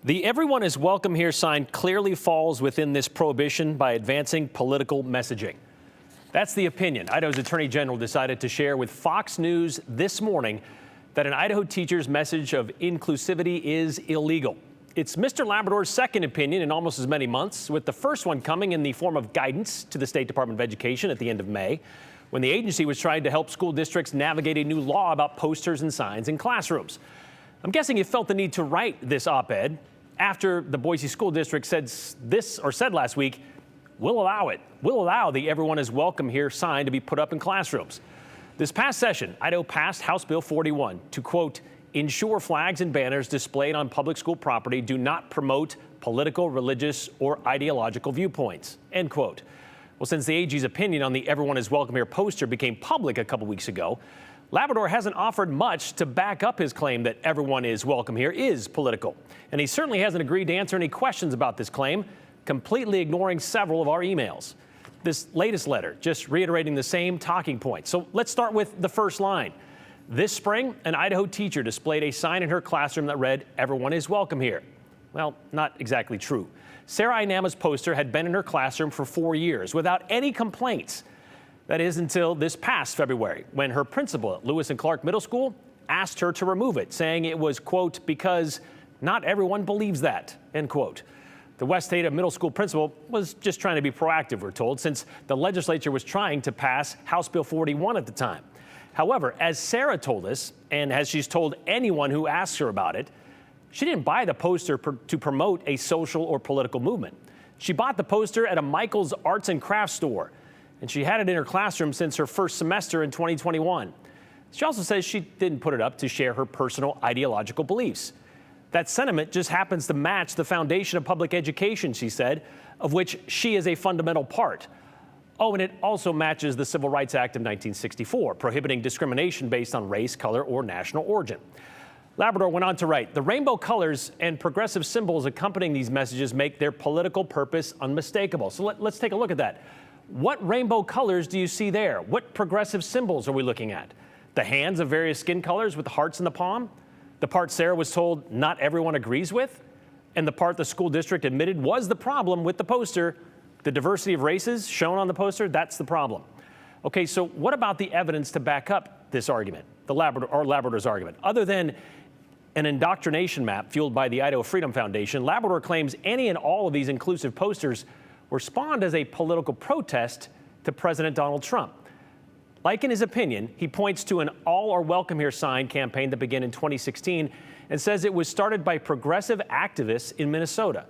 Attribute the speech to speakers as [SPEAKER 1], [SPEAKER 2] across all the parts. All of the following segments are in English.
[SPEAKER 1] The "Everyone is Welcome Here" sign clearly falls within this prohibition by advancing political messaging. That's the opinion Idaho's Attorney General decided to share with Fox News this morning, that an Idaho teacher's message of inclusivity is illegal. It's Mr. Labrador's second opinion in almost as many months, with the first one coming in the form of guidance to the State Department of Education at the end of May, when the agency was trying to help school districts navigate a new law about posters and signs in classrooms. I'm guessing you felt the need to write this op-ed after the Boise School District said last week, we'll allow it. We'll allow the "Everyone is Welcome Here" sign to be put up in classrooms. This past session, Idaho passed House Bill 41 to, quote, ensure flags and banners displayed on public school property do not promote political, religious, or ideological viewpoints, end quote. Well, since the AG's opinion on the "Everyone is Welcome Here" poster became public a couple weeks ago, Labrador hasn't offered much to back up his claim that "Everyone is Welcome Here" is political. And he certainly hasn't agreed to answer any questions about this claim, completely ignoring several of our emails. This latest letter just reiterating the same talking points. So let's start with the first line. This spring, an Idaho teacher displayed a sign in her classroom that read, "Everyone is welcome here." Well, not exactly true. Sarah Inama's poster had been in her classroom for 4 years without any complaints. That is until this past February, when her principal at Lewis and Clark Middle School asked her to remove it, saying it was, quote, because not everyone believes that, end quote. The West Ada Middle School principal was just trying to be proactive, we're told, since the legislature was trying to pass House Bill 41 at the time. However, as Sarah told us, and as she's told anyone who asks her about it, she didn't buy the poster to promote a social or political movement. She bought the poster at a Michael's Arts and Crafts store, and she had it in her classroom since her first semester in 2021. She also says she didn't put it up to share her personal ideological beliefs. That sentiment just happens to match the foundation of public education, she said, of which she is a fundamental part. Oh, and it also matches the Civil Rights Act of 1964, prohibiting discrimination based on race, color, or national origin. Labrador went on to write, the rainbow colors and progressive symbols accompanying these messages make their political purpose unmistakable. So let's take a look at that. What rainbow colors do you see there? What progressive symbols are we looking at? The hands of various skin colors with the hearts in the palm? The part Sarah was told not everyone agrees with? And the part the school district admitted was the problem with the poster? The diversity of races shown on the poster, that's the problem. Okay, so what about the evidence to back up this argument, Labrador's argument? Other than an indoctrination map fueled by the Idaho Freedom Foundation, Labrador claims any and all of these inclusive posters were spawned as a political protest to President Donald Trump. Like in his opinion, he points to an "All Are Welcome Here" sign campaign that began in 2016 and says it was started by progressive activists in Minnesota.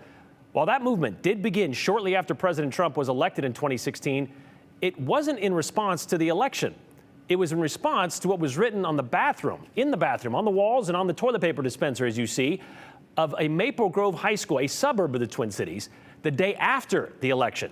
[SPEAKER 1] While that movement did begin shortly after President Trump was elected in 2016, it wasn't in response to the election. It was in response to what was written on the bathroom, on the walls and on the toilet paper dispenser, as you see, of a Maple Grove High School, a suburb of the Twin Cities, the day after the election.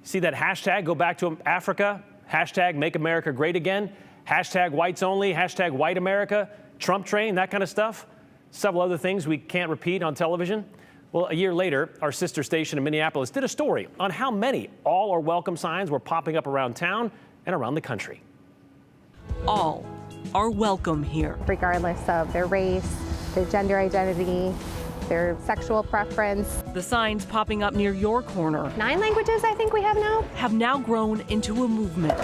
[SPEAKER 1] See that hashtag, go back to Africa, hashtag make America great again, hashtag whites only, hashtag white America, Trump train, that kind of stuff. Several other things we can't repeat on television. Well, a year later, our sister station in Minneapolis did a story on how many "All Are Welcome" signs were popping up around town and around the country.
[SPEAKER 2] All are welcome here.
[SPEAKER 3] Regardless of their race, their gender identity, their sexual preference.
[SPEAKER 2] The signs popping up near your corner
[SPEAKER 3] 9 languages I think we have
[SPEAKER 2] now grown into a movement.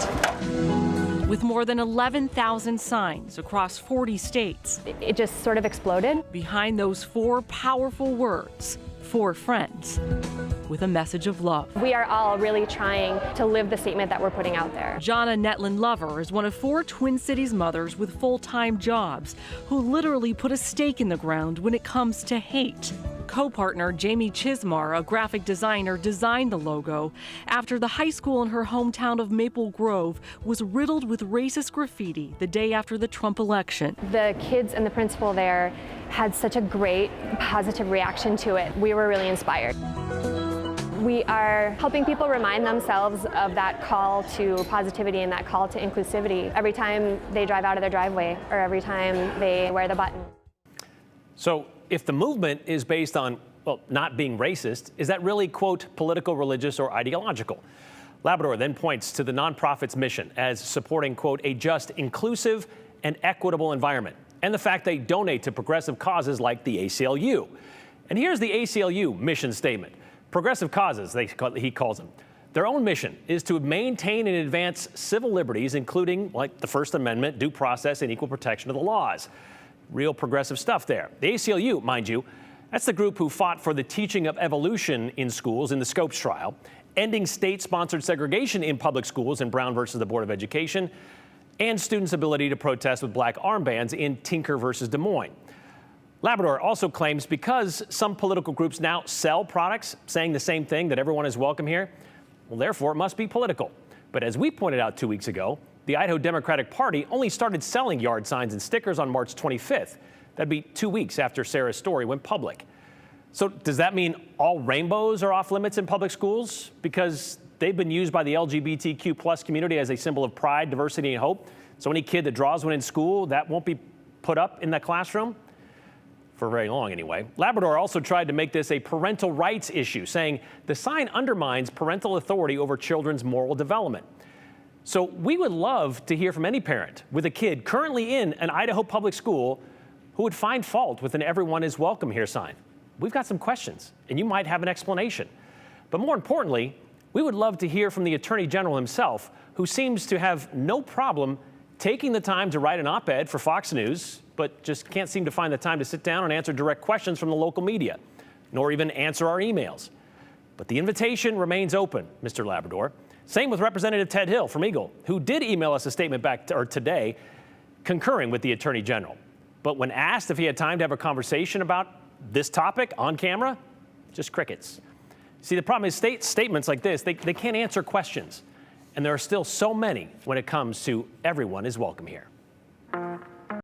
[SPEAKER 2] With more than 11,000 signs across 40 states.
[SPEAKER 3] It just sort of exploded.
[SPEAKER 2] Behind those 4 powerful words, for friends, with a message of love.
[SPEAKER 3] We are all really trying to live the statement that we're putting out there.
[SPEAKER 2] Jonna Netlin Lover is one of 4 Twin Cities mothers with full-time jobs who literally put a stake in the ground when it comes to hate. Co-partner Jamie Chismar, a graphic designer, designed the logo after the high school in her hometown of Maple Grove was riddled with racist graffiti the day after the Trump election.
[SPEAKER 3] The kids and the principal there had such a great positive reaction to it. We were really inspired. We are helping people remind themselves of that call to positivity and that call to inclusivity every time they drive out of their driveway or every time they wear the button.
[SPEAKER 1] So if the movement is based on, well, not being racist, is that really, quote, political, religious, or ideological? Labrador then points to the nonprofit's mission as supporting, quote, a just, inclusive, and equitable environment, and the fact they donate to progressive causes like the ACLU. And here's the ACLU mission statement. Progressive causes, he calls them. Their own mission is to maintain and advance civil liberties, including like the First Amendment, due process, and equal protection of the laws. Real progressive stuff there. The ACLU, mind you, that's the group who fought for the teaching of evolution in schools in the Scopes trial, ending state-sponsored segregation in public schools in Brown versus the Board of Education, and students' ability to protest with black armbands in Tinker versus Des Moines. Labrador also claims because some political groups now sell products saying the same thing, that everyone is welcome here, well, therefore it must be political. But as we pointed out 2 weeks ago, the Idaho Democratic Party only started selling yard signs and stickers on March 25th. That'd be 2 weeks after Sarah's story went public. So does that mean all rainbows are off limits in public schools because they've been used by the LGBTQ plus community as a symbol of pride, diversity, and hope? So any kid that draws one in school, that won't be put up in the classroom? For very long anyway. Labrador also tried to make this a parental rights issue, saying the sign undermines parental authority over children's moral development. So we would love to hear from any parent with a kid currently in an Idaho public school who would find fault with an "everyone is welcome here" sign. We've got some questions, and you might have an explanation. But more importantly, we would love to hear from the Attorney General himself, who seems to have no problem taking the time to write an op-ed for Fox News, but just can't seem to find the time to sit down and answer direct questions from the local media, nor even answer our emails. But the invitation remains open, Mr. Labrador. Same with Representative Ted Hill from Eagle, who did email us a statement today concurring with the Attorney General. But when asked if he had time to have a conversation about this topic on camera, just crickets. See, the problem is statements like this, they can't answer questions. And there are still so many when it comes to "everyone is welcome here."